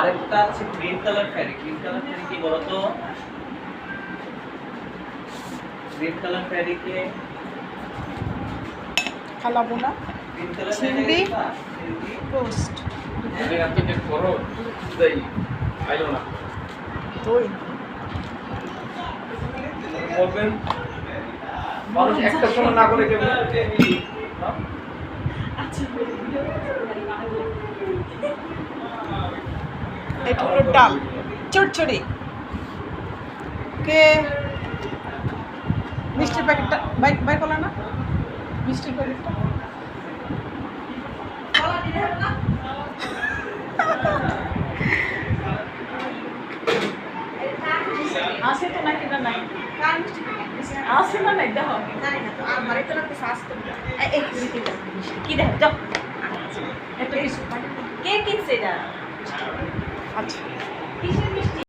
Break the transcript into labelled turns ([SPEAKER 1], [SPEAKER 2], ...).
[SPEAKER 1] আরেকটা আছে green colour ফ্যারি। Green colour ফ্যারি কি বলতো? গ্রিন কালার ফ্যারিকে
[SPEAKER 2] খালাবো না।
[SPEAKER 1] গ্রিন কালার
[SPEAKER 2] চিংড়ি রোস্ট
[SPEAKER 3] আমি আপনি যে করো দেই আইলো না
[SPEAKER 2] দই
[SPEAKER 3] বলবেন মানুষ একটা সময় না করে কেমন
[SPEAKER 2] এটা হলো ডাল চড়চড়ি কে মিষ্টির প্যাকেটটা বাই করলা না মিষ্টির প্যাকেটটা আছে তো নাকি না নাই আছে না নাই দেখো
[SPEAKER 4] কি দেখ যাও
[SPEAKER 2] একটা কিছু
[SPEAKER 4] কে কিনছে এটা
[SPEAKER 2] আচ্ছা